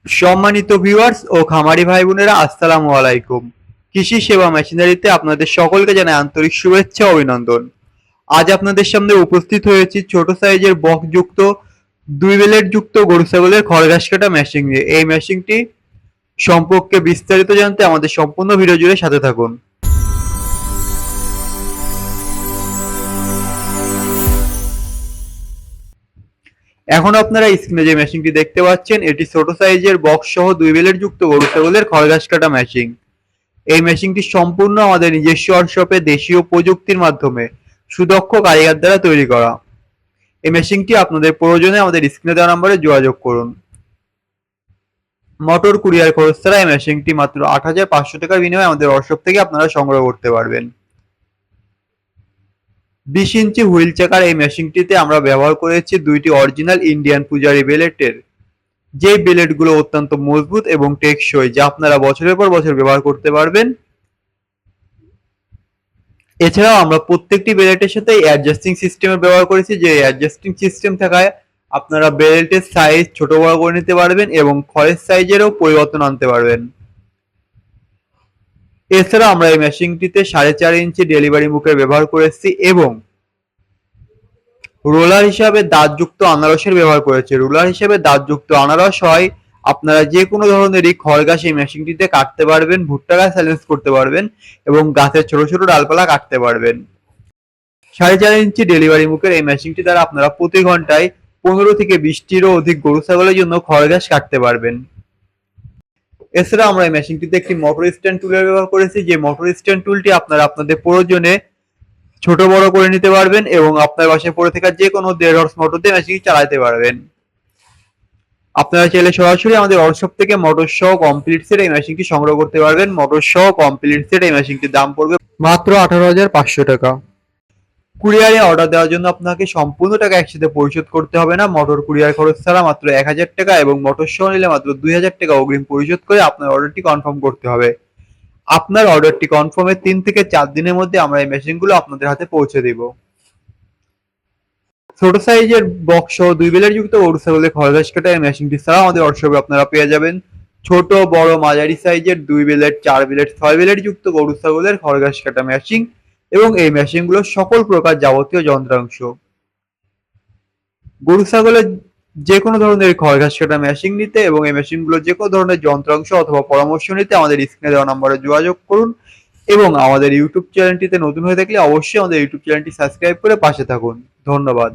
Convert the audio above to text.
সম্মানিত ভিউয়ার্স ও খামারি ভাই বোনেরা, আসসালামু আলাইকুম। কৃষি সেবা মেশিনারিতে আপনাদের সকলকে জানাই আন্তরিক শুভেচ্ছা ও অভিনন্দন। আজ আপনাদের সামনে উপস্থিত হয়েছি ছোট সাইজের বক্স যুক্ত 2 ব্লেড যুক্ত গরু ছাগলের খড় ঘাস কাটা মেশিন নিয়ে। এই মেশিনটি সম্পর্কে বিস্তারিত জানতে আমাদের সম্পূর্ণ ভিডিও জুড়ে সাথে থাকুন। এখন আপনারা স্ক্রিনে যে মেশিনটি দেখতে পাচ্ছেন, এটি ছোট সাইজের বক্স সহ 2 ব্লেড যুক্ত গরু ছাগলের খড় ঘাস কাটা মেশিন। এই মেশিনটি সম্পূর্ণ আমাদের নিজস্ব ওয়ার্কশপে দেশীয় প্রযুক্তির মাধ্যমে সুদক্ষ কারিগর দ্বারা তৈরি করা। এই মেশিনটি আপনাদের প্রয়োজনে আমাদের স্ক্রিনে দেওয়া নম্বরে যোগাযোগ করুন। মোটর কুরিয়ার খরচ ছাড়া এই মেশিনটি মাত্র ৮,৫০০ টাকার বিনিময়ে আমাদের ওয়ার্কশপ থেকে আপনারা সংগ্রহ করতে পারবেন। 20 ইঞ্চি হুইল চাকার এই মেশিনটিতে আমরা ব্যবহার করেছি 2টি অরিজিনাল ইন্ডিয়ান পূজারি ব্লেডের, যে ব্লেডগুলো অত্যন্ত মজবুত এবং টেকসই, যা আপনারা বছরের পর বছর ব্যবহার করতে পারবেন। এছাড়াও আমরা প্রত্যেকটি ব্লেডের সাথে অ্যাডজাস্টিং সিস্টেমের ব্যবহার করেছি, যে অ্যাডজাস্টিং সিস্টেম থাকায় আপনারা ব্লেডের সাইজ ছোট বড় করে নিতে পারবেন এবং খড়ের সাইজেরও পরিবর্তন আনতে পারবেন। এছাড়া আমরা এই মেশিনটিতে 4.5 ইঞ্চি ডেলিভারি মুখের ব্যবহার করেছি এবং রোলার হিসাবে দাঁতযুক্ত আনারসের ব্যবহার করেছি। রোলার হিসাবে দাঁতযুক্ত আনারস হয় আপনারা যে কোনো ধরনেরই খড় গাছ এই মেশিনটিতে কাটতে পারবেন, ভুট্টা গাছ চ্যালেঞ্জ করতে পারবেন এবং গাছের ছোট ছোট ডালপালা কাটতে পারবেন। 4.5 ইঞ্চি ডেলিভারি মুখের এই মেশিনটি দ্বারা আপনারা প্রতি ঘন্টায় 15 থেকে 20টিরও অধিক গরু ছাগলের জন্য খড় ঘাস কাটতে পারবেন। এছাড়া আমরা এই মেশিনটিতে একটি মোটর স্ট্যান্ড টুলের ব্যবহার করেছি, যে মোটর স্ট্যান্ড টুলটি আপনারা আপনাদের প্রয়োজনে ছোট বড় করে নিতে পারবেন এবং আপনার বাসায় পড়ে থাকা যে কোনো 1.5 হর্স মোটর দিয়ে মেশিনটি চালাতে পারবেন। আপনারা চাইলে সরাসরি আমাদের ওয়ার্কশপ থেকে মোটর সহ কমপ্লিট সেট এই মেশিনটি সংগ্রহ করতে পারবেন। মোটর সহ কমপ্লিট সেট এই মেশিনটির দাম পড়বে মাত্র 18,500 টাকা। কুরিয়ারে অর্ডার দেওয়ার জন্য আপনাকে সম্পূর্ণ টাকা একসাথে পরিশোধ করতে হবে না। মোটর কুরিয়ার খরচ ছাড়া মাত্র 1,000 টাকা এবং মোটর সহ নিলে মাত্র 2,000 টাকা অগ্রিম পরিশোধ করে আপনার অর্ডারটি কনফার্ম করতে হবে। আপনার অর্ডারটি কনফার্মের 3 থেকে 4 দিনের মধ্যে আমরা এই মেশিনগুলো আপনাদের হাতে পৌঁছে দেব। ছোট সাইজের বক্স সহ 2 ব্লেড যুক্ত গরু ছাগলের খড় ঘাস কাটা এই মেশিনটি ছাড়াও আমাদের ওয়ার্কশপে আপনারা পেয়ে যাবেন ছোট বড় মাঝারি সাইজের 2 ব্লেড, 4 ব্লেড, 6 ব্লেড যুক্ত গরু ছাগলের খড় ঘাস কাটা মেশিন এবং এই মেশিনগুলোর সকল প্রকার যাবতীয় যন্ত্রাংশ। গরু ছাগলের যে কোনো ধরনের খড় ঘাস কাটা মেশিন নিতে এবং এই মেশিনগুলোর যে কোনো ধরনের যন্ত্রাংশ অথবা পরামর্শ নিতে আমাদের স্ক্রিনে দেওয়া নম্বরে যোগাযোগ করুন এবং আমাদের ইউটিউব চ্যানেলটিতে নতুন হয়ে থাকলে অবশ্যই আমাদের ইউটিউব চ্যানেলটি সাবস্ক্রাইব করে পাশে থাকুন। ধন্যবাদ।